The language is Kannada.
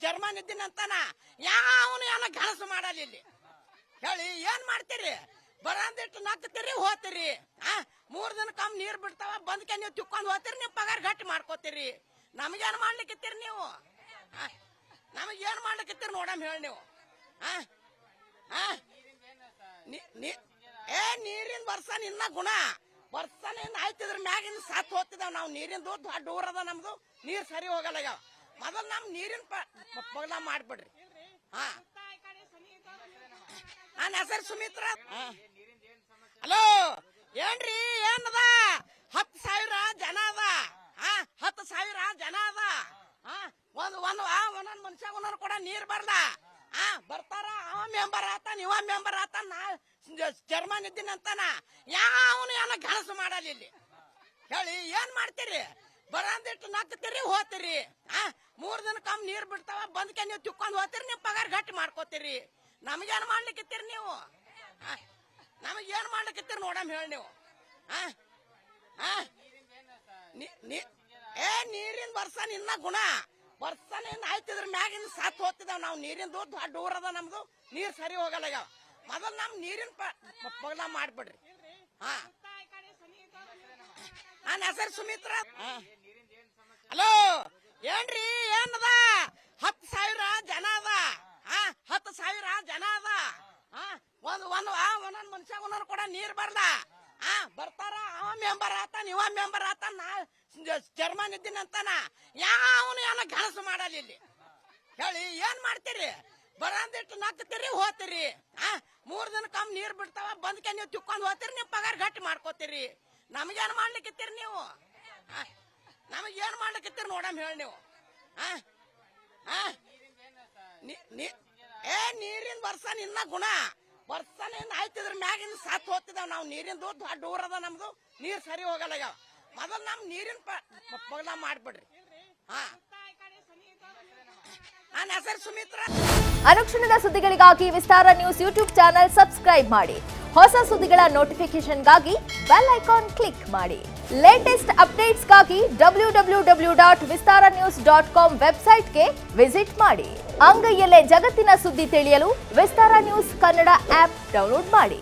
ಚರ್ಮನ್ ಇದ್ದೀನಿ ಅಂತಾನ ಯಾವನು ಏನೋ ಕೆಲಸ ಮಾಡಲ್ಲ ಇಲ್ಲಿ ಹೇಳಿ ಏನ್ ಮಾಡ್ತೀರಿ ಬರಂದಿಟ್ಟು ನಗ್ತೀರಿ ಹೋಗ್ತೀರಿ 3 ದಿನಕ್ಕೊಮ್ಮೆ ನೀರ್ ಬಿಡ್ತಾವ ಬಂದ್ಕೆ ನೀವು ತಿಕ್ಕೊಂಡ್ ಹೋಗ್ತೀರಿ ನೀವು ಪಗಾರ ಗಟ್ಟಿ ಮಾಡ್ಕೋತೀರಿ ನಮಗೇನ್ ಮಾಡ್ಲಿಕ್ಕಿತ್ತೀರಿ ನೀವು ನಮಗೇನ್ ಮಾಡ್ಲಿಕ್ಕಿತ್ತೀರಿ ನೋಡಮ್ ಹೇಳಿ ನೀವು ನೀರಿನ ವರ್ಷ ನಿನ್ನ ಗುಣ ವರ್ಷನ ಆಯ್ತಿದ್ರ ಮ್ಯಾಗಿನ ಸಾತ್ ಹೋಗ್ತಿದಾವ್ ನಾವು ನೀರಿಂದು ದೊಡ್ಡ ಊರದ ನಮ್ದು ನೀರ್ ಸರಿ ಹೋಗಲ್ಲ ಈಗ ಮೊದಲು ನಮ್ ನೀರಿನ ಪಗಲ ಮಾಡ್ಬಿಡ್ರಿ ನನ್ನ ಹೆಸರು ಸುಮಿತ್ರ ಹಲೋ ಏನ್ರಿ ಏನದ 10,000 ಜನ ಅದ 10,000 ಜನ ಅದ ಒಂದೊಂದ್ ಮನುಷ್ಯ ಒಂದೊಂದು ಕೂಡ ನೀರ್ ಬರ್ಲ ಬರ್ತಾರ ಅವ ಮೆಂಬರ್ ಆತಾನ ಇವ ಮೆಂಬರ್ ಆತಾನ ಚರ್ಮನ್ ಇದ್ದೀನಿ ಅಂತಾನ ಯಾವನು ಏನೋ ಕೆಲಸ ಮಾಡಲ್ಲ ಇಲ್ಲಿ ಹೇಳಿ ಏನ್ ಮಾಡ್ತೀರಿ ಬರಂದಿಟ್ಟು ನಗ್ತೀರಿ ಹೋಗ್ತೀರಿ 3 ದಿನಕ್ಕೊಮ್ಮೆ ನೀರ್ ಬಿಡ್ತಾವ ಬಂದ್ಕೆ ನೀವು ತಿಕ್ಕೊಂಡ್ ಹೋಗ್ತೀರಿ ನೀವು ಪಗಾರ ಗಟ್ಟಿ ಮಾಡ್ಕೋತೀರಿ ನಮಗೇನ್ ಮಾಡ್ಲಿಕ್ಕಿತ್ತೀರಿ ನೀವು ನಮಗೇನ್ ಮಾಡ್ಲಿಕ್ಕಿತ್ತೀರಿ ನೋಡಮ್ ಹೇಳಿ ನೀವು ನೀರಿನ ವರ್ಷ ನಿನ್ನ ಗುಣ ವರ್ಷನ ಆಯ್ತಿದ್ರ ಮ್ಯಾಗಿನ ಸಾತ್ ಹೋಗ್ತಿದಾವ್ ನಾವು ನೀರಿಂದು ದೊಡ್ಡ ಊರದ ನಮ್ದು ನೀರ್ ಸರಿ ಹೋಗಲ್ಲ ಈಗ ಮೊದಲು ನಮ್ ನೀರಿನ ಪಗಲ ಮಾಡ್ಬಿಡ್ರಿ ನನ್ನ ಹೆಸರು ಸುಮಿತ್ರ ಹಲೋ ಏನ್ರಿ ಏನದ 10,000 ಜನ ಅದ 10,000 ಜನ ಅದ ಒಂದೊಂದ್ ಮನುಷ್ಯ ಒಂದೊಂದು ಕೂಡ ನೀರ್ ಬರ್ಲ ಬರ್ತಾರ ಅವ ಮೆಂಬರ್ ಆತಾನ ಇವ ಮೆಂಬರ್ ಆತಾನ ಚರ್ಮನ್ ಇದ್ದೀನಿ ಅಂತಾನ ಯಾವನು ಏನೋ ಕೆಲಸ ಮಾಡಲ್ಲ ಇಲ್ಲಿ ಹೇಳಿ ಏನ್ ಮಾಡ್ತೀರಿ ಬರಂದಿಟ್ಟು ನಗ್ತೀರಿ ಹೋಗ್ತೀರಿ 3 ದಿನಕ್ಕೊಮ್ಮೆ ನೀರ್ ಬಿಡ್ತಾವ ಬಂದ್ಕೆ ನೀವು ತಿಕ್ಕೊಂಡ್ ಹೋಗ್ತೀರಿ ನೀವು ಪಗಾರ ಗಟ್ಟಿ ಮಾಡ್ಕೋತೀರಿ ನಮಗೇನ್ ಮಾಡ್ಲಿಕ್ಕಿತ್ತೀರಿ ನೀವು ನಮಗೇನ್ ಮಾಡ್ಲಿಕ್ಕಿತ್ತೀರಿ ನೋಡಮ್ ಹೇಳಿ ನೀವು ನೀರಿನ ವರ್ಷ ನಿನ್ನ ಗುಣ ವರ್ಷನ ಆಯ್ತಿದ್ರ ಮ್ಯಾಗಿನ ಸಾತ್ ಹೋಗ್ತಿದಾವ್ ನಾವು ನೀರಿಂದು ದೊಡ್ಡ ಊರದ ನಮ್ದು ನೀರ್ ಸರಿ ಹೋಗಲ್ಲ ಈಗ ಮೊದಲು ನಮ್ ನೀರಿನ ಪಗಲ ಮಾಡ್ಬಿಡ್ರಿ ನನ್ನ ಹೆಸರು ಸುಮಿತ್ರ ಅನುಕ್ಷಣದ ಸುದ್ದಿಗಳಿಗಾಗಿ ವಿಸ್ತಾರ ನ್ಯೂಸ್ ಯೂಟ್ಯೂಬ್ ಚಾನೆಲ್ ಸಬ್ಸ್ಕ್ರೈಬ್ ಮಾಡಿ ಹೊಸ ಸುದ್ದಿಗಳ ನೋಟಿಫಿಕೇಶನ್ಗಾಗಿ ಬೆಲ್ ಐಕಾನ್ ಕ್ಲಿಕ್ ಮಾಡಿ ಲೇಟೆಸ್ಟ್ ಅಪ್ಡೇಟ್ಸ್ಗಾಗಿ www.vistaranews.com ವೆಬ್ಸೈಟ್ಗೆ ವಿಸಿಟ್ ಮಾಡಿ ಅಂಗೈಯಲ್ಲೇ ಜಗತ್ತಿನ ಸುದ್ದಿ ತಿಳಿಯಲು ವಿಸ್ತಾರ ನ್ಯೂಸ್ ಕನ್ನಡ ಆಪ್ ಡೌನ್ಲೋಡ್ ಮಾಡಿ.